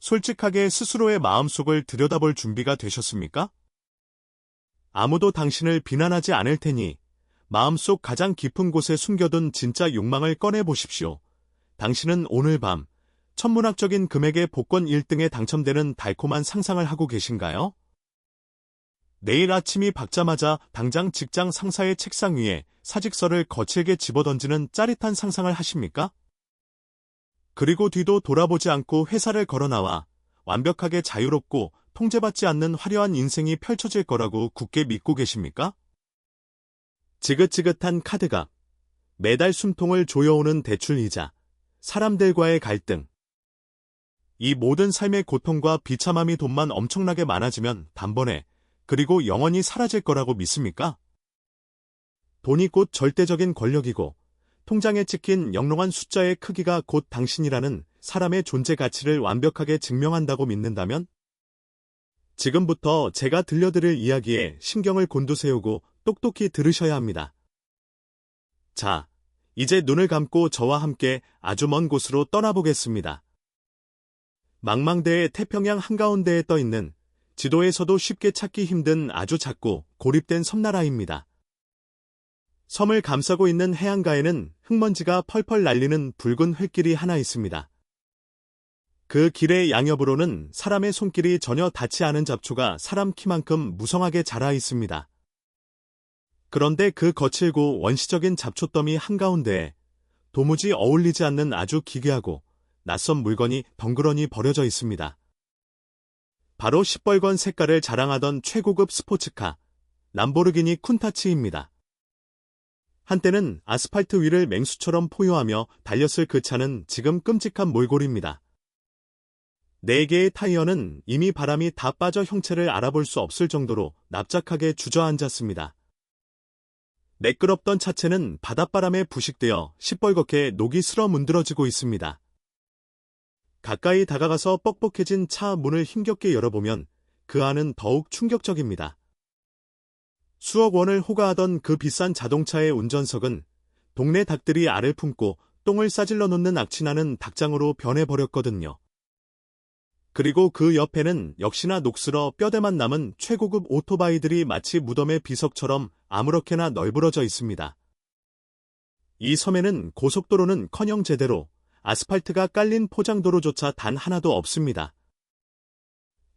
솔직하게 스스로의 마음속을 들여다볼 준비가 되셨습니까? 아무도 당신을 비난하지 않을 테니 마음속 가장 깊은 곳에 숨겨둔 진짜 욕망을 꺼내보십시오. 당신은 오늘 밤 천문학적인 금액의 복권 1등에 당첨되는 달콤한 상상을 하고 계신가요? 내일 아침이 밝자마자 당장 직장 상사의 책상 위에 사직서를 거칠게 집어던지는 짜릿한 상상을 하십니까? 그리고 뒤도 돌아보지 않고 회사를 걸어나와 완벽하게 자유롭고 통제받지 않는 화려한 인생이 펼쳐질 거라고 굳게 믿고 계십니까? 지긋지긋한 카드값, 매달 숨통을 조여오는 대출이자, 사람들과의 갈등. 이 모든 삶의 고통과 비참함이 돈만 엄청나게 많아지면 단번에 그리고 영원히 사라질 거라고 믿습니까? 돈이 곧 절대적인 권력이고 통장에 찍힌 영롱한 숫자의 크기가 곧 당신이라는 사람의 존재 가치를 완벽하게 증명한다고 믿는다면? 지금부터 제가 들려드릴 이야기에 신경을 곤두세우고 똑똑히 들으셔야 합니다. 자, 이제 눈을 감고 저와 함께 아주 먼 곳으로 떠나보겠습니다. 망망대해 태평양 한가운데에 떠있는 지도에서도 쉽게 찾기 힘든 아주 작고 고립된 섬나라입니다. 섬을 감싸고 있는 해안가에는 흙먼지가 펄펄 날리는 붉은 흙길이 하나 있습니다. 그 길의 양옆으로는 사람의 손길이 전혀 닿지 않은 잡초가 사람 키만큼 무성하게 자라 있습니다. 그런데 그 거칠고 원시적인 잡초더미 한가운데에 도무지 어울리지 않는 아주 기괴하고 낯선 물건이 덩그러니 버려져 있습니다. 바로 시뻘건 색깔을 자랑하던 최고급 스포츠카, 람보르기니 쿤타치입니다. 한때는 아스팔트 위를 맹수처럼 포효하며 달렸을 그 차는 지금 끔찍한 몰골입니다. 4개의 타이어는 이미 바람이 다 빠져 형체를 알아볼 수 없을 정도로 납작하게 주저앉았습니다. 매끄럽던 차체는 바닷바람에 부식되어 시뻘겋게 녹이 쓸어 문드러지고 있습니다. 가까이 다가가서 뻑뻑해진 차 문을 힘겹게 열어보면 그 안은 더욱 충격적입니다. 수억 원을 호가하던 그 비싼 자동차의 운전석은 동네 닭들이 알을 품고 똥을 싸질러 놓는 악취나는 닭장으로 변해버렸거든요. 그리고 그 옆에는 역시나 녹슬어 뼈대만 남은 최고급 오토바이들이 마치 무덤의 비석처럼 아무렇게나 널브러져 있습니다. 이 섬에는 고속도로는커녕 제대로 아스팔트가 깔린 포장도로조차 단 하나도 없습니다.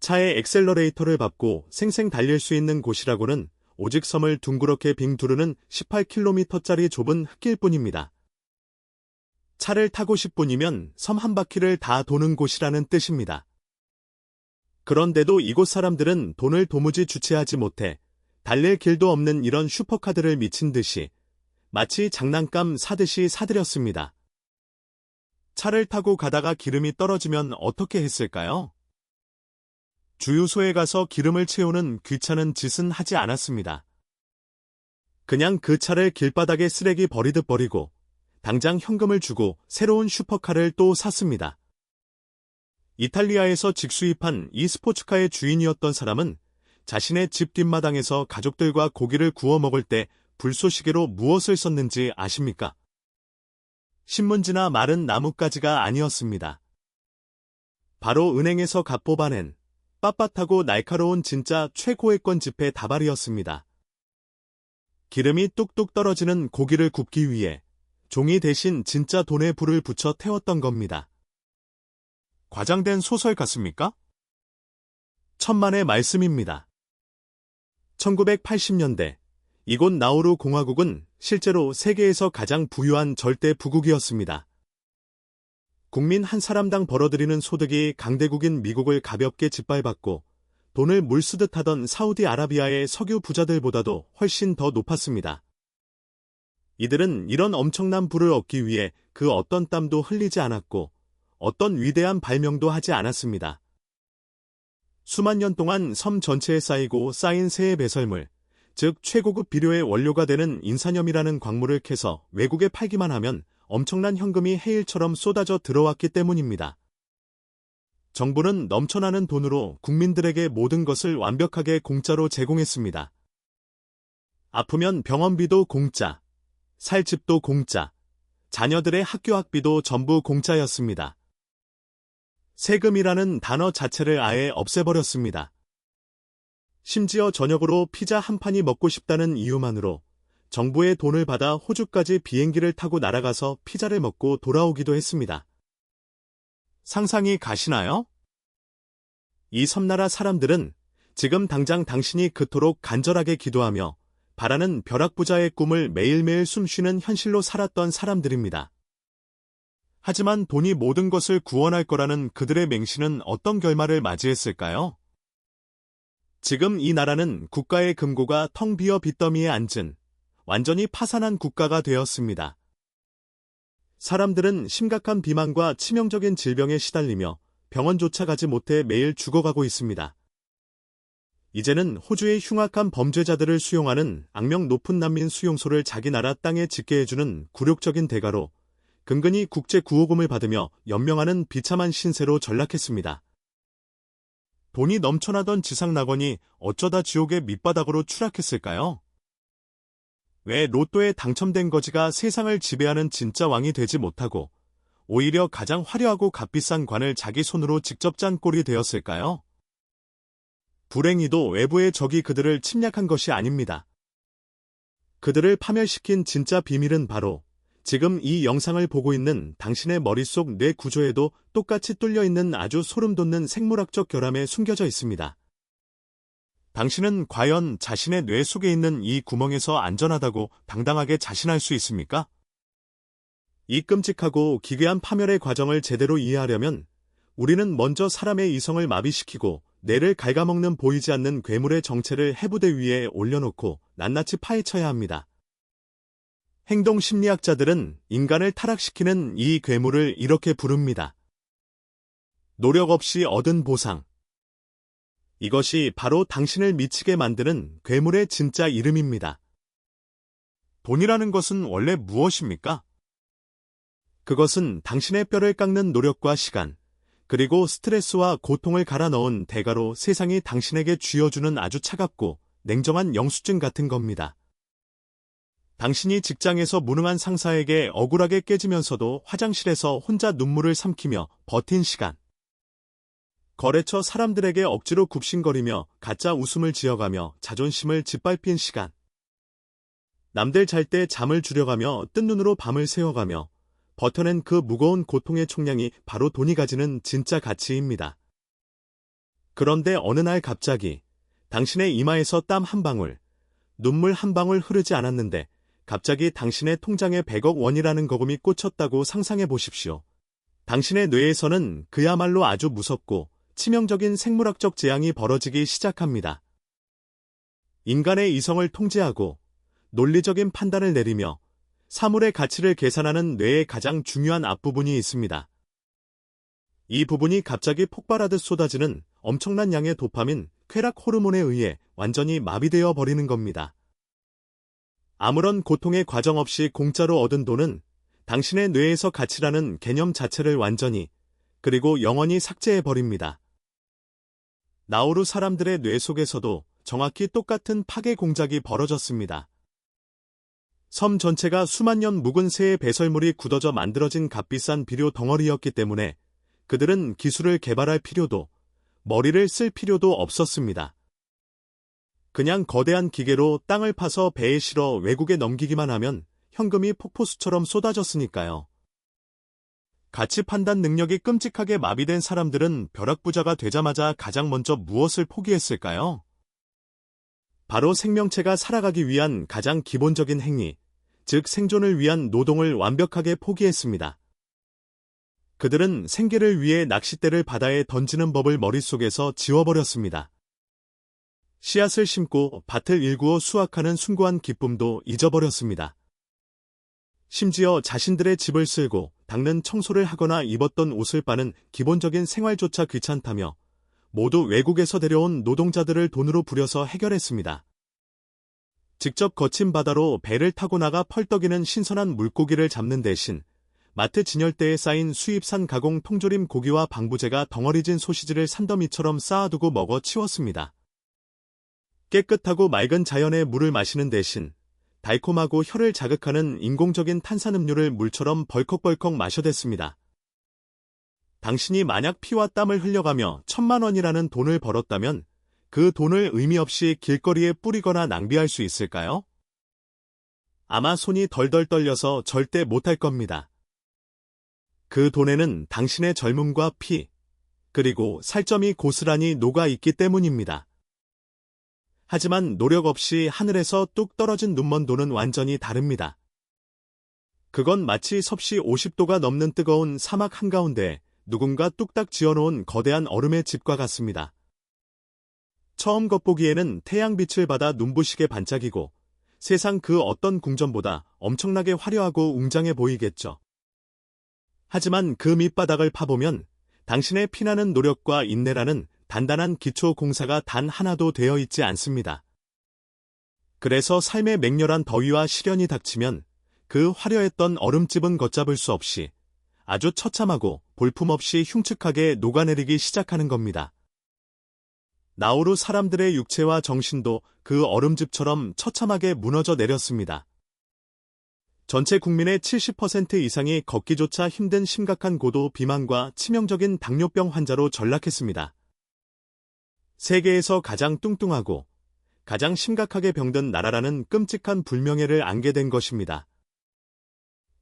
차의 엑셀러레이터를 밟고 생생 달릴 수 있는 곳이라고는 오직 섬을 둥그렇게 빙 두르는 18km짜리 좁은 흙길뿐입니다. 차를 타고 10분이면 섬 한 바퀴를 다 도는 곳이라는 뜻입니다. 그런데도 이곳 사람들은 돈을 도무지 주체하지 못해 달릴 길도 없는 이런 슈퍼카드를 미친 듯이 마치 장난감 사듯이 사들였습니다. 차를 타고 가다가 기름이 떨어지면 어떻게 했을까요? 주유소에 가서 기름을 채우는 귀찮은 짓은 하지 않았습니다. 그냥 그 차를 길바닥에 쓰레기 버리듯 버리고 당장 현금을 주고 새로운 슈퍼카를 또 샀습니다. 이탈리아에서 직수입한 이 스포츠카의 주인이었던 사람은 자신의 집 뒷마당에서 가족들과 고기를 구워 먹을 때 불쏘시개로 무엇을 썼는지 아십니까? 신문지나 마른 나뭇가지가 아니었습니다. 바로 은행에서 갓 뽑아낸 빳빳하고 날카로운 진짜 최고액권 지폐 다발이었습니다. 기름이 뚝뚝 떨어지는 고기를 굽기 위해 종이 대신 진짜 돈에 불을 붙여 태웠던 겁니다. 과장된 소설 같습니까? 천만의 말씀입니다. 1980년대 이곳 나우루 공화국은 실제로 세계에서 가장 부유한 절대 부국이었습니다. 국민 한 사람당 벌어들이는 소득이 강대국인 미국을 가볍게 짓밟았고 돈을 물쓰듯 하던 사우디아라비아의 석유 부자들보다도 훨씬 더 높았습니다. 이들은 이런 엄청난 부를 얻기 위해 그 어떤 땀도 흘리지 않았고 어떤 위대한 발명도 하지 않았습니다. 수만 년 동안 섬 전체에 쌓이고 쌓인 새의 배설물, 즉 최고급 비료의 원료가 되는 인산염이라는 광물을 캐서 외국에 팔기만 하면 엄청난 현금이 해일처럼 쏟아져 들어왔기 때문입니다. 정부는 넘쳐나는 돈으로 국민들에게 모든 것을 완벽하게 공짜로 제공했습니다. 아프면 병원비도 공짜, 살 집도 공짜, 자녀들의 학교 학비도 전부 공짜였습니다. 세금이라는 단어 자체를 아예 없애버렸습니다. 심지어 저녁으로 피자 한 판이 먹고 싶다는 이유만으로 정부의 돈을 받아 호주까지 비행기를 타고 날아가서 피자를 먹고 돌아오기도 했습니다. 상상이 가시나요? 이 섬나라 사람들은 지금 당장 당신이 그토록 간절하게 기도하며 바라는 벼락부자의 꿈을 매일매일 숨쉬는 현실로 살았던 사람들입니다. 하지만 돈이 모든 것을 구원할 거라는 그들의 맹신은 어떤 결말을 맞이했을까요? 지금 이 나라는 국가의 금고가 텅 비어 빚더미에 앉은 완전히 파산한 국가가 되었습니다. 사람들은 심각한 비만과 치명적인 질병에 시달리며 병원조차 가지 못해 매일 죽어가고 있습니다. 이제는 호주의 흉악한 범죄자들을 수용하는 악명 높은 난민 수용소를 자기 나라 땅에 짓게 해주는 굴욕적인 대가로 근근히 국제구호금을 받으며 연명하는 비참한 신세로 전락했습니다. 돈이 넘쳐나던 지상낙원이 어쩌다 지옥의 밑바닥으로 추락했을까요? 왜 로또에 당첨된 거지가 세상을 지배하는 진짜 왕이 되지 못하고 오히려 가장 화려하고 값비싼 관을 자기 손으로 직접 짠 꼴이 되었을까요? 불행히도 외부의 적이 그들을 침략한 것이 아닙니다. 그들을 파멸시킨 진짜 비밀은 바로 지금 이 영상을 보고 있는 당신의 머릿속 뇌 구조에도 똑같이 뚫려있는 아주 소름돋는 생물학적 결함에 숨겨져 있습니다. 당신은 과연 자신의 뇌 속에 있는 이 구멍에서 안전하다고 당당하게 자신할 수 있습니까? 이 끔찍하고 기괴한 파멸의 과정을 제대로 이해하려면 우리는 먼저 사람의 이성을 마비시키고 뇌를 갉아먹는 보이지 않는 괴물의 정체를 해부대 위에 올려놓고 낱낱이 파헤쳐야 합니다. 행동심리학자들은 인간을 타락시키는 이 괴물을 이렇게 부릅니다. 노력 없이 얻은 보상. 이것이 바로 당신을 미치게 만드는 괴물의 진짜 이름입니다. 돈이라는 것은 원래 무엇입니까? 그것은 당신의 뼈를 깎는 노력과 시간, 그리고 스트레스와 고통을 갈아 넣은 대가로 세상이 당신에게 쥐어주는 아주 차갑고 냉정한 영수증 같은 겁니다. 당신이 직장에서 무능한 상사에게 억울하게 깨지면서도 화장실에서 혼자 눈물을 삼키며 버틴 시간. 거래처 사람들에게 억지로 굽신거리며 가짜 웃음을 지어가며 자존심을 짓밟힌 시간. 남들 잘 때 잠을 줄여가며 뜬 눈으로 밤을 새워가며 버텨낸 그 무거운 고통의 총량이 바로 돈이 가지는 진짜 가치입니다. 그런데 어느 날 갑자기 당신의 이마에서 땀 한 방울, 눈물 한 방울 흐르지 않았는데 갑자기 당신의 통장에 100억 원이라는 거금이 꽂혔다고 상상해 보십시오. 당신의 뇌에서는 그야말로 아주 무섭고 치명적인 생물학적 재앙이 벌어지기 시작합니다. 인간의 이성을 통제하고 논리적인 판단을 내리며 사물의 가치를 계산하는 뇌의 가장 중요한 앞부분이 있습니다. 이 부분이 갑자기 폭발하듯 쏟아지는 엄청난 양의 도파민, 쾌락 호르몬에 의해 완전히 마비되어 버리는 겁니다. 아무런 고통의 과정 없이 공짜로 얻은 돈은 당신의 뇌에서 가치라는 개념 자체를 완전히 그리고 영원히 삭제해버립니다. 나우루 사람들의 뇌 속에서도 정확히 똑같은 파괴 공작이 벌어졌습니다. 섬 전체가 수만 년 묵은 새의 배설물이 굳어져 만들어진 값비싼 비료 덩어리였기 때문에 그들은 기술을 개발할 필요도 머리를 쓸 필요도 없었습니다. 그냥 거대한 기계로 땅을 파서 배에 실어 외국에 넘기기만 하면 현금이 폭포수처럼 쏟아졌으니까요. 가치 판단 능력이 끔찍하게 마비된 사람들은 벼락부자가 되자마자 가장 먼저 무엇을 포기했을까요? 바로 생명체가 살아가기 위한 가장 기본적인 행위, 즉 생존을 위한 노동을 완벽하게 포기했습니다. 그들은 생계를 위해 낚싯대를 바다에 던지는 법을 머릿속에서 지워버렸습니다. 씨앗을 심고 밭을 일구어 수확하는 숭고한 기쁨도 잊어버렸습니다. 심지어 자신들의 집을 쓸고 닦는 청소를 하거나 입었던 옷을 빠는 기본적인 생활조차 귀찮다며 모두 외국에서 데려온 노동자들을 돈으로 부려서 해결했습니다. 직접 거친 바다로 배를 타고 나가 펄떡이는 신선한 물고기를 잡는 대신 마트 진열대에 쌓인 수입산 가공 통조림 고기와 방부제가 덩어리진 소시지를 산더미처럼 쌓아두고 먹어 치웠습니다. 깨끗하고 맑은 자연의 물을 마시는 대신 달콤하고 혀를 자극하는 인공적인 탄산음료를 물처럼 벌컥벌컥 마셔댔습니다. 당신이 만약 피와 땀을 흘려가며 1,000만 원이라는 돈을 벌었다면 그 돈을 의미 없이 길거리에 뿌리거나 낭비할 수 있을까요? 아마 손이 덜덜 떨려서 절대 못할 겁니다. 그 돈에는 당신의 젊음과 피, 그리고 살점이 고스란히 녹아 있기 때문입니다. 하지만 노력 없이 하늘에서 뚝 떨어진 눈먼 돈은 완전히 다릅니다. 그건 마치 섭씨 50도가 넘는 뜨거운 사막 한가운데 누군가 뚝딱 지어놓은 거대한 얼음의 집과 같습니다. 처음 겉보기에는 태양빛을 받아 눈부시게 반짝이고 세상 그 어떤 궁전보다 엄청나게 화려하고 웅장해 보이겠죠. 하지만 그 밑바닥을 파보면 당신의 피나는 노력과 인내라는 단단한 기초 공사가 단 하나도 되어 있지 않습니다. 그래서 삶의 맹렬한 더위와 시련이 닥치면 그 화려했던 얼음집은 걷잡을 수 없이 아주 처참하고 볼품없이 흉측하게 녹아내리기 시작하는 겁니다. 나우루 사람들의 육체와 정신도 그 얼음집처럼 처참하게 무너져 내렸습니다. 전체 국민의 70% 이상이 걷기조차 힘든 심각한 고도 비만과 치명적인 당뇨병 환자로 전락했습니다. 세계에서 가장 뚱뚱하고 가장 심각하게 병든 나라라는 끔찍한 불명예를 안게 된 것입니다.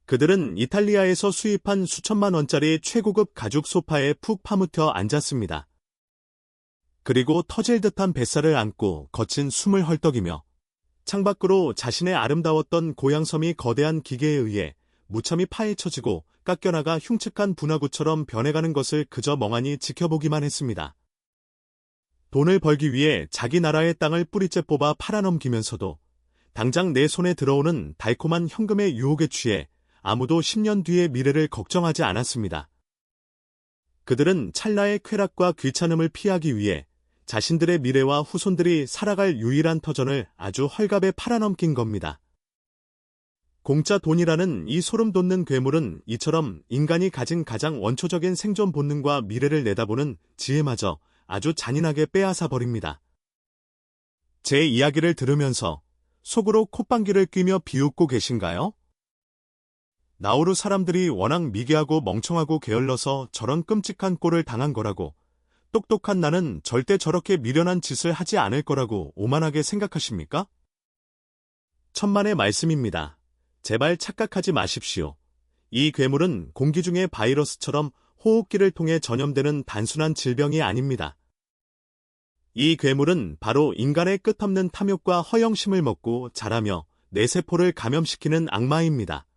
그들은 이탈리아에서 수입한 수천만 원짜리 최고급 가죽 소파에 푹 파묻혀 앉았습니다. 그리고 터질 듯한 뱃살을 안고 거친 숨을 헐떡이며 창밖으로 자신의 아름다웠던 고향섬이 거대한 기계에 의해 무참히 파헤쳐지고 깎여나가 흉측한 분화구처럼 변해가는 것을 그저 멍하니 지켜보기만 했습니다. 돈을 벌기 위해 자기 나라의 땅을 뿌리째 뽑아 팔아넘기면서도 당장 내 손에 들어오는 달콤한 현금의 유혹에 취해 아무도 10년 뒤의 미래를 걱정하지 않았습니다. 그들은 찰나의 쾌락과 귀찮음을 피하기 위해 자신들의 미래와 후손들이 살아갈 유일한 터전을 아주 헐값에 팔아넘긴 겁니다. 공짜 돈이라는 이 소름 돋는 괴물은 이처럼 인간이 가진 가장 원초적인 생존 본능과 미래를 내다보는 지혜마저 아주 잔인하게 빼앗아 버립니다. 제 이야기를 들으면서 속으로 콧방귀를 뀌며 비웃고 계신가요? 나우루 사람들이 워낙 미개하고 멍청하고 게을러서 저런 끔찍한 꼴을 당한 거라고, 똑똑한 나는 절대 저렇게 미련한 짓을 하지 않을 거라고 오만하게 생각하십니까? 천만의 말씀입니다. 제발 착각하지 마십시오. 이 괴물은 공기 중의 바이러스처럼 호흡기를 통해 전염되는 단순한 질병이 아닙니다. 이 괴물은 바로 인간의 끝없는 탐욕과 허영심을 먹고 자라며 내 세포를 감염시키는 악마입니다.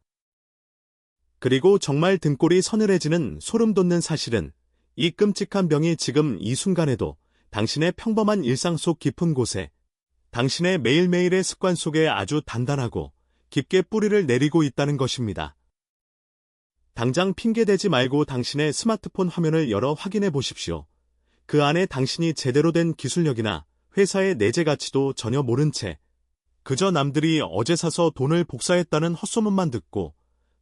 그리고 정말 등골이 서늘해지는 소름 돋는 사실은 이 끔찍한 병이 지금 이 순간에도 당신의 평범한 일상 속 깊은 곳에, 당신의 매일매일의 습관 속에 아주 단단하고 깊게 뿌리를 내리고 있다는 것입니다. 당장 핑계대지 말고 당신의 스마트폰 화면을 열어 확인해 보십시오. 그 안에 당신이 제대로 된 기술력이나 회사의 내재 가치도 전혀 모른 채 그저 남들이 어제 사서 돈을 복사했다는 헛소문만 듣고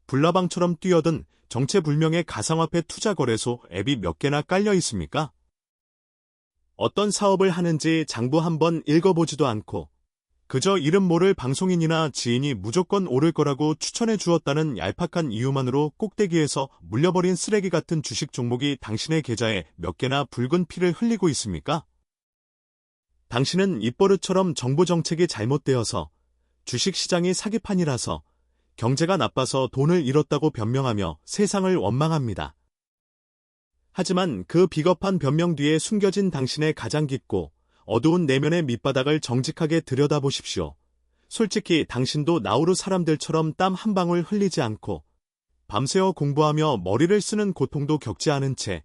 불나방처럼 뛰어든 정체불명의 가상화폐 투자 거래소 앱이 몇 개나 깔려 있습니까? 어떤 사업을 하는지 장부 한번 읽어보지도 않고 그저 이름 모를 방송인이나 지인이 무조건 오를 거라고 추천해 주었다는 얄팍한 이유만으로 꼭대기에서 물려버린 쓰레기 같은 주식 종목이 당신의 계좌에 몇 개나 붉은 피를 흘리고 있습니까? 당신은 입버릇처럼 정부 정책이 잘못되어서 주식시장이 사기판이라서 경제가 나빠서 돈을 잃었다고 변명하며 세상을 원망합니다. 하지만 그 비겁한 변명 뒤에 숨겨진 당신의 가장 깊고 어두운 내면의 밑바닥을 정직하게 들여다보십시오. 솔직히 당신도 나우루 사람들처럼 땀 한 방울 흘리지 않고 밤새워 공부하며 머리를 쓰는 고통도 겪지 않은 채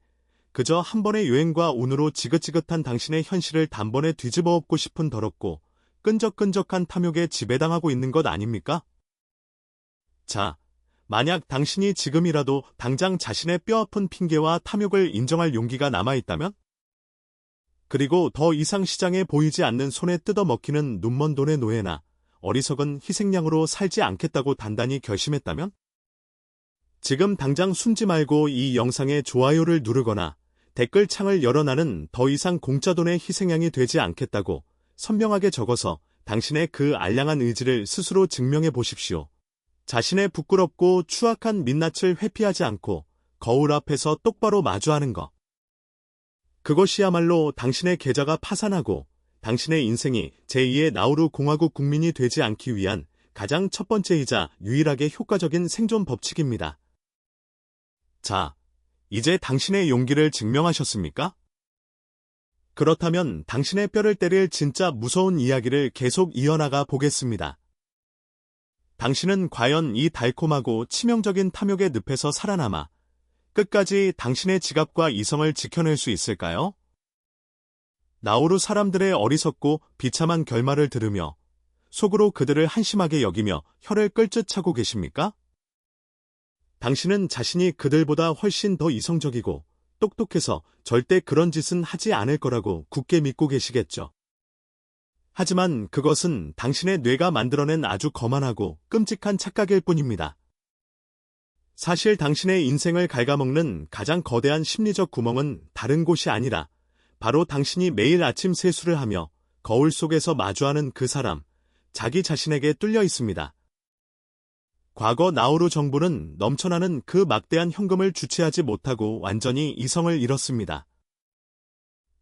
그저 한 번의 유행과 운으로 지긋지긋한 당신의 현실을 단번에 뒤집어 엎고 싶은 더럽고 끈적끈적한 탐욕에 지배당하고 있는 것 아닙니까? 자, 만약 당신이 지금이라도 당장 자신의 뼈아픈 핑계와 탐욕을 인정할 용기가 남아있다면? 그리고 더 이상 시장에 보이지 않는 손에 뜯어먹히는 눈먼 돈의 노예나 어리석은 희생양으로 살지 않겠다고 단단히 결심했다면? 지금 당장 숨지 말고 이 영상에 좋아요를 누르거나 댓글창을 열어 나는 더 이상 공짜 돈의 희생양이 되지 않겠다고 선명하게 적어서 당신의 그 알량한 의지를 스스로 증명해 보십시오. 자신의 부끄럽고 추악한 민낯을 회피하지 않고 거울 앞에서 똑바로 마주하는 것. 그것이야말로 당신의 계좌가 파산하고 당신의 인생이 제2의 나우루 공화국 국민이 되지 않기 위한 가장 첫 번째이자 유일하게 효과적인 생존 법칙입니다. 자, 이제 당신의 용기를 증명하셨습니까? 그렇다면 당신의 뼈를 때릴 진짜 무서운 이야기를 계속 이어나가 보겠습니다. 당신은 과연 이 달콤하고 치명적인 탐욕의 늪에서 살아남아 끝까지 당신의 지갑과 이성을 지켜낼 수 있을까요? 나우루 사람들의 어리석고 비참한 결말을 들으며 속으로 그들을 한심하게 여기며 혀를 끌듯 차고 계십니까? 당신은 자신이 그들보다 훨씬 더 이성적이고 똑똑해서 절대 그런 짓은 하지 않을 거라고 굳게 믿고 계시겠죠. 하지만 그것은 당신의 뇌가 만들어낸 아주 거만하고 끔찍한 착각일 뿐입니다. 사실 당신의 인생을 갉아먹는 가장 거대한 심리적 구멍은 다른 곳이 아니라 바로 당신이 매일 아침 세수를 하며 거울 속에서 마주하는 그 사람, 자기 자신에게 뚫려 있습니다. 과거 나우루 정부는 넘쳐나는 그 막대한 현금을 주체하지 못하고 완전히 이성을 잃었습니다.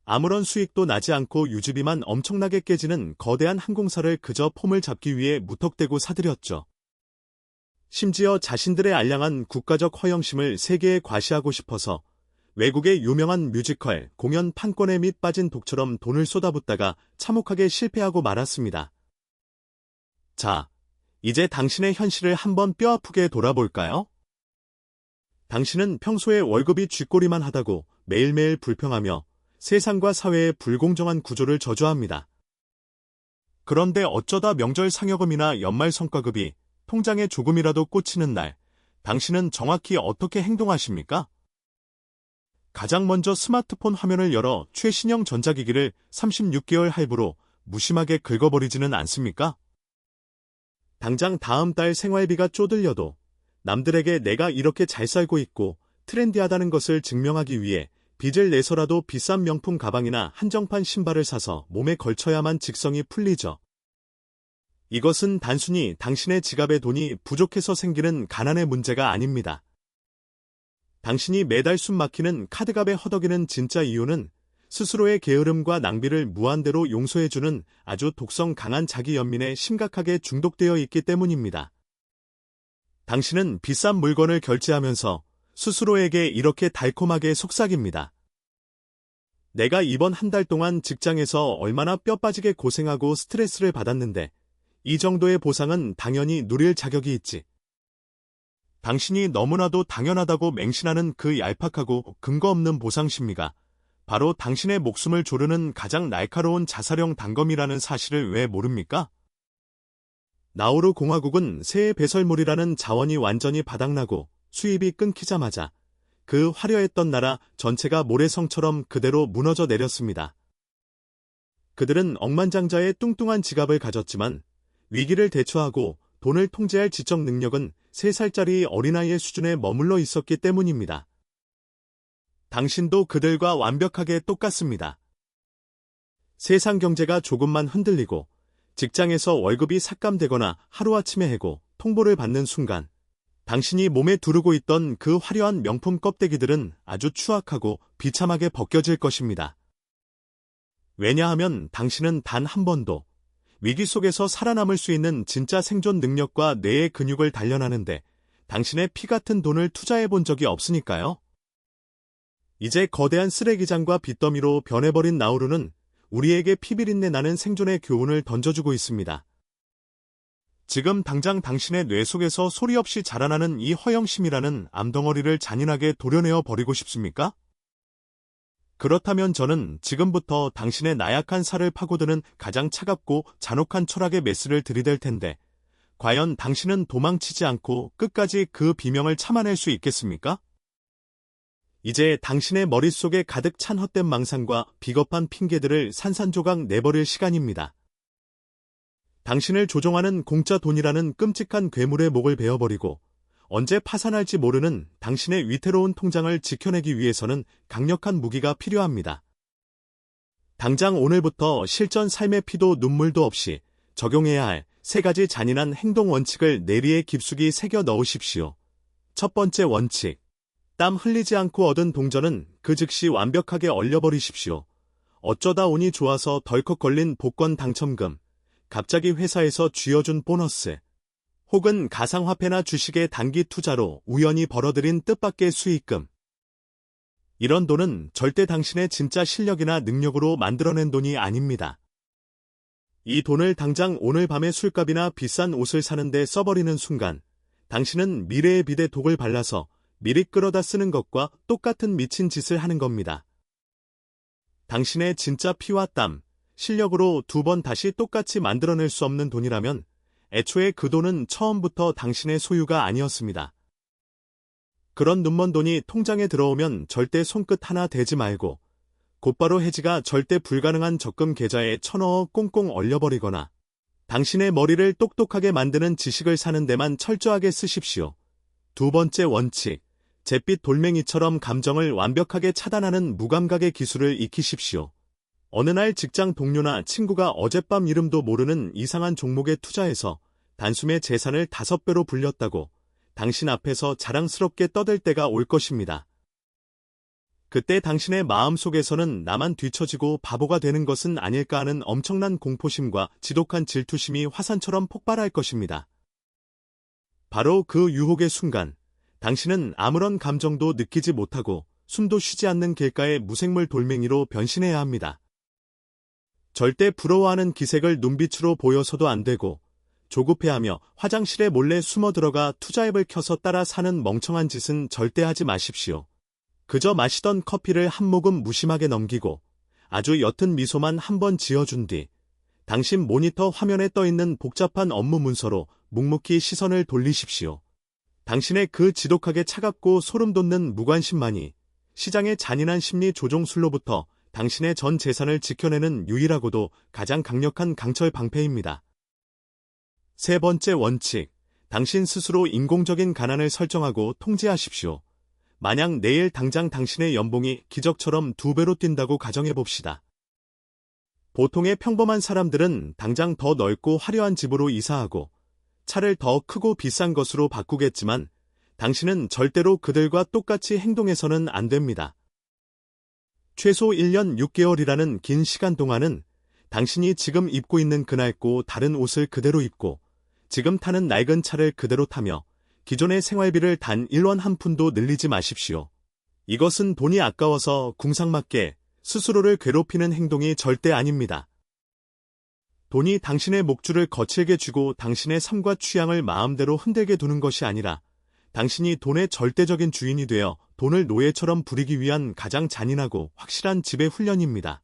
아무런 수익도 나지 않고 유지비만 엄청나게 깨지는 거대한 항공사를 그저 폼을 잡기 위해 무턱대고 사들였죠. 심지어 자신들의 알량한 국가적 허영심을 세계에 과시하고 싶어서 외국의 유명한 뮤지컬, 공연 판권에 밑 빠진 독처럼 돈을 쏟아붓다가 참혹하게 실패하고 말았습니다. 자, 이제 당신의 현실을 한번 뼈아프게 돌아볼까요? 당신은 평소에 월급이 쥐꼬리만 하다고 매일매일 불평하며 세상과 사회의 불공정한 구조를 저주합니다. 그런데 어쩌다 명절 상여금이나 연말 성과급이 통장에 조금이라도 꽂히는 날, 당신은 정확히 어떻게 행동하십니까? 가장 먼저 스마트폰 화면을 열어 최신형 전자기기를 36개월 할부로 무심하게 긁어버리지는 않습니까? 당장 다음 달 생활비가 쪼들려도 남들에게 내가 이렇게 잘 살고 있고 트렌디하다는 것을 증명하기 위해 빚을 내서라도 비싼 명품 가방이나 한정판 신발을 사서 몸에 걸쳐야만 직성이 풀리죠. 이것은 단순히 당신의 지갑에 돈이 부족해서 생기는 가난의 문제가 아닙니다. 당신이 매달 숨 막히는 카드값에 허덕이는 진짜 이유는 스스로의 게으름과 낭비를 무한대로 용서해주는 아주 독성 강한 자기 연민에 심각하게 중독되어 있기 때문입니다. 당신은 비싼 물건을 결제하면서 스스로에게 이렇게 달콤하게 속삭입니다. 내가 이번 한 달 동안 직장에서 얼마나 뼈 빠지게 고생하고 스트레스를 받았는데 이 정도의 보상은 당연히 누릴 자격이 있지. 당신이 너무나도 당연하다고 맹신하는 그 얄팍하고 근거 없는 보상 심리가 바로 당신의 목숨을 조르는 가장 날카로운 자살형 단검이라는 사실을 왜 모릅니까? 나우루 공화국은 새해 배설물이라는 자원이 완전히 바닥나고 수입이 끊기자마자 그 화려했던 나라 전체가 모래성처럼 그대로 무너져 내렸습니다. 그들은 억만장자의 뚱뚱한 지갑을 가졌지만 위기를 대처하고 돈을 통제할 지적 능력은 3살짜리 어린아이의 수준에 머물러 있었기 때문입니다. 당신도 그들과 완벽하게 똑같습니다. 세상 경제가 조금만 흔들리고 직장에서 월급이 삭감되거나 하루아침에 해고, 통보를 받는 순간 당신이 몸에 두르고 있던 그 화려한 명품 껍데기들은 아주 추악하고 비참하게 벗겨질 것입니다. 왜냐하면 당신은 단 한 번도 위기 속에서 살아남을 수 있는 진짜 생존 능력과 뇌의 근육을 단련하는데 당신의 피 같은 돈을 투자해 본 적이 없으니까요. 이제 거대한 쓰레기장과 빚더미로 변해버린 나우루는 우리에게 피비린내 나는 생존의 교훈을 던져주고 있습니다. 지금 당장 당신의 뇌 속에서 소리 없이 자라나는 이 허영심이라는 암덩어리를 잔인하게 도려내어 버리고 싶습니까? 그렇다면 저는 지금부터 당신의 나약한 살을 파고드는 가장 차갑고 잔혹한 철학의 메스를 들이댈 텐데 과연 당신은 도망치지 않고 끝까지 그 비명을 참아낼 수 있겠습니까? 이제 당신의 머릿속에 가득 찬 헛된 망상과 비겁한 핑계들을 산산조각 내버릴 시간입니다. 당신을 조종하는 공짜 돈이라는 끔찍한 괴물의 목을 베어버리고 언제 파산할지 모르는 당신의 위태로운 통장을 지켜내기 위해서는 강력한 무기가 필요합니다. 당장 오늘부터 실전 삶의 피도 눈물도 없이 적용해야 할 3가지 잔인한 행동 원칙을 뇌리에 깊숙이 새겨 넣으십시오. 첫 번째 원칙, 땀 흘리지 않고 얻은 동전은 그 즉시 완벽하게 얼려버리십시오. 어쩌다 운이 좋아서 덜컥 걸린 복권 당첨금, 갑자기 회사에서 쥐어준 보너스, 혹은 가상화폐나 주식의 단기 투자로 우연히 벌어들인 뜻밖의 수익금. 이런 돈은 절대 당신의 진짜 실력이나 능력으로 만들어낸 돈이 아닙니다. 이 돈을 당장 오늘 밤에 술값이나 비싼 옷을 사는데 써버리는 순간, 당신은 미래의 빚에 독을 발라서 미리 끌어다 쓰는 것과 똑같은 미친 짓을 하는 겁니다. 당신의 진짜 피와 땀, 실력으로 두 번 다시 똑같이 만들어낼 수 없는 돈이라면 애초에 그 돈은 처음부터 당신의 소유가 아니었습니다. 그런 눈먼 돈이 통장에 들어오면 절대 손끝 하나 대지 말고 곧바로 해지가 절대 불가능한 적금 계좌에 쳐넣어 꽁꽁 얼려버리거나 당신의 머리를 똑똑하게 만드는 지식을 사는 데만 철저하게 쓰십시오. 두 번째 원칙, 잿빛 돌멩이처럼 감정을 완벽하게 차단하는 무감각의 기술을 익히십시오. 어느 날 직장 동료나 친구가 어젯밤 이름도 모르는 이상한 종목에 투자해서 단숨에 재산을 5배로 불렸다고 당신 앞에서 자랑스럽게 떠들 때가 올 것입니다. 그때 당신의 마음속에서는 나만 뒤처지고 바보가 되는 것은 아닐까 하는 엄청난 공포심과 지독한 질투심이 화산처럼 폭발할 것입니다. 바로 그 유혹의 순간, 당신은 아무런 감정도 느끼지 못하고 숨도 쉬지 않는 길가의 무생물 돌멩이로 변신해야 합니다. 절대 부러워하는 기색을 눈빛으로 보여서도 안 되고 조급해하며 화장실에 몰래 숨어 들어가 투자앱을 켜서 따라 사는 멍청한 짓은 절대 하지 마십시오. 그저 마시던 커피를 한 모금 무심하게 넘기고 아주 옅은 미소만 한번 지어준 뒤 당신 모니터 화면에 떠있는 복잡한 업무 문서로 묵묵히 시선을 돌리십시오. 당신의 그 지독하게 차갑고 소름 돋는 무관심만이 시장의 잔인한 심리 조종술로부터 당신의 전 재산을 지켜내는 유일하고도 가장 강력한 강철 방패입니다. 세 번째 원칙, 당신 스스로 인공적인 가난을 설정하고 통제하십시오. 만약 내일 당장 당신의 연봉이 기적처럼 2배로 뛴다고 가정해봅시다. 보통의 평범한 사람들은 당장 더 넓고 화려한 집으로 이사하고 차를 더 크고 비싼 것으로 바꾸겠지만 당신은 절대로 그들과 똑같이 행동해서는 안 됩니다. 최소 1년 6개월이라는 긴 시간 동안은 당신이 지금 입고 있는 그 낡고 다른 옷을 그대로 입고 지금 타는 낡은 차를 그대로 타며 기존의 생활비를 단 1원 한 푼도 늘리지 마십시오. 이것은 돈이 아까워서 궁상맞게 스스로를 괴롭히는 행동이 절대 아닙니다. 돈이 당신의 목줄을 거칠게 쥐고 당신의 삶과 취향을 마음대로 흔들게 두는 것이 아니라 당신이 돈의 절대적인 주인이 되어 돈을 노예처럼 부리기 위한 가장 잔인하고 확실한 지배 훈련입니다.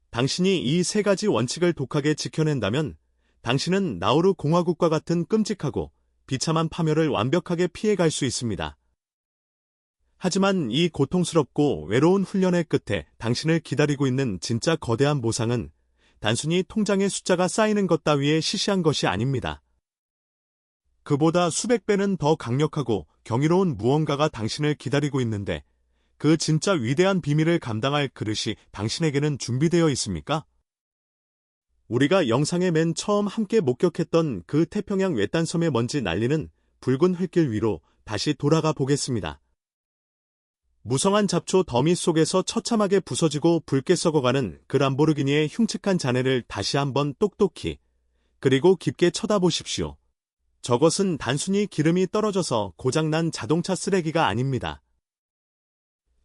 당신이 이 세 가지 원칙을 독하게 지켜낸다면 당신은 나우루 공화국과 같은 끔찍하고 비참한 파멸을 완벽하게 피해갈 수 있습니다. 하지만 이 고통스럽고 외로운 훈련의 끝에 당신을 기다리고 있는 진짜 거대한 보상은 단순히 통장의 숫자가 쌓이는 것 따위에 시시한 것이 아닙니다. 그보다 수백 배는 더 강력하고 경이로운 무언가가 당신을 기다리고 있는데 그 진짜 위대한 비밀을 감당할 그릇이 당신에게는 준비되어 있습니까? 우리가 영상의 맨 처음 함께 목격했던 그 태평양 외딴섬에 먼지 날리는 붉은 흙길 위로 다시 돌아가 보겠습니다. 무성한 잡초 더미 속에서 처참하게 부서지고 붉게 썩어가는 그 람보르기니의 흉측한 잔해를 다시 한번 똑똑히 그리고 깊게 쳐다보십시오. 저것은 단순히 기름이 떨어져서 고장난 자동차 쓰레기가 아닙니다.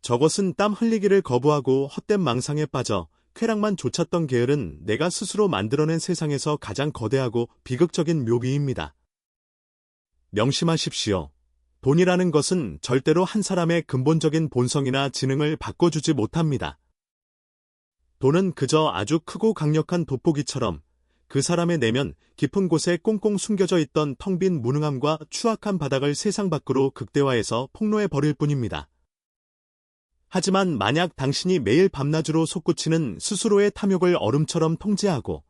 저것은 땀 흘리기를 거부하고 헛된 망상에 빠져 쾌락만 좇았던 게으른 내가 스스로 만들어낸 세상에서 가장 거대하고 비극적인 묘비입니다. 명심하십시오. 돈이라는 것은 절대로 한 사람의 근본적인 본성이나 지능을 바꿔주지 못합니다. 돈은 그저 아주 크고 강력한 돋보기처럼 그 사람의 내면 깊은 곳에 꽁꽁 숨겨져 있던 텅 빈 무능함과 추악한 바닥을 세상 밖으로 극대화해서 폭로해 버릴 뿐입니다. 하지만 만약 당신이 매일 밤낮으로 솟구치는 스스로의 탐욕을 얼음처럼 통제하고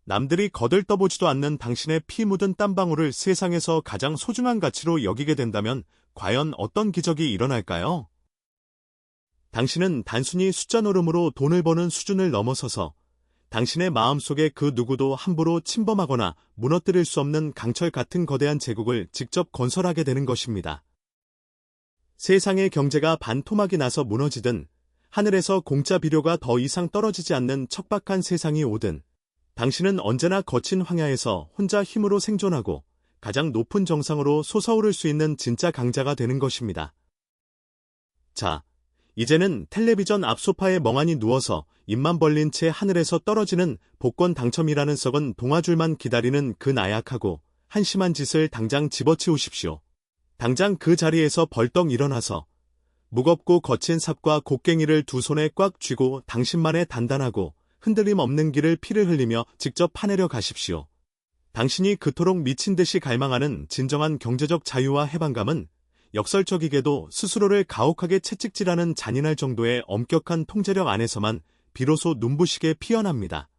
남들이 거들떠보지도 않는 당신의 피 묻은 땀방울을 세상에서 가장 소중한 가치로 여기게 된다면 과연 어떤 기적이 일어날까요? 당신은 단순히 숫자 노름으로 돈을 버는 수준을 넘어서서 당신의 마음속에 그 누구도 함부로 침범하거나 무너뜨릴 수 없는 강철 같은 거대한 제국을 직접 건설하게 되는 것입니다. 세상의 경제가 반토막이 나서 무너지든 하늘에서 공짜 비료가 더 이상 떨어지지 않는 척박한 세상이 오든 당신은 언제나 거친 황야에서 혼자 힘으로 생존하고 가장 높은 정상으로 솟아오를 수 있는 진짜 강자가 되는 것입니다. 자, 이제는 텔레비전 앞 소파에 멍하니 누워서 입만 벌린 채 하늘에서 떨어지는 복권 당첨이라는 썩은 동화줄만 기다리는 그 나약하고 한심한 짓을 당장 집어치우십시오. 당장 그 자리에서 벌떡 일어나서 무겁고 거친 삽과 곡괭이를 두 손에 꽉 쥐고 당신만의 단단하고 흔들림 없는 길을 피를 흘리며 직접 파내려 가십시오. 당신이 그토록 미친 듯이 갈망하는 진정한 경제적 자유와 해방감은 역설적이게도 스스로를 가혹하게 채찍질하는 잔인할 정도의 엄격한 통제력 안에서만 비로소 눈부시게 피어납니다.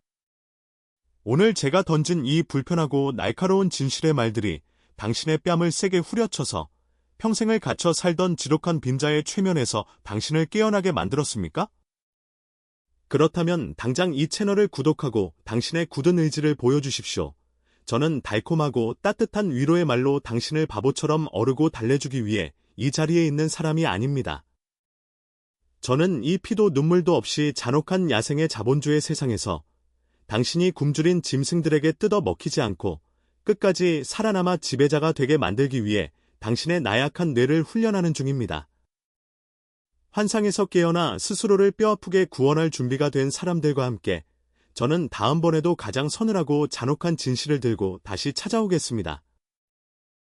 오늘 제가 던진 이 불편하고 날카로운 진실의 말들이 당신의 뺨을 세게 후려쳐서 평생을 갇혀 살던 지독한 빈자의 최면에서 당신을 깨어나게 만들었습니까? 그렇다면 당장 이 채널을 구독하고 당신의 굳은 의지를 보여주십시오. 저는 달콤하고 따뜻한 위로의 말로 당신을 바보처럼 어르고 달래주기 위해 이 자리에 있는 사람이 아닙니다. 저는 이 피도 눈물도 없이 잔혹한 야생의 자본주의 세상에서 당신이 굶주린 짐승들에게 뜯어 먹히지 않고 끝까지 살아남아 지배자가 되게 만들기 위해 당신의 나약한 뇌를 훈련하는 중입니다. 환상에서 깨어나 스스로를 뼈아프게 구원할 준비가 된 사람들과 함께 저는 다음번에도 가장 서늘하고 잔혹한 진실을 들고 다시 찾아오겠습니다.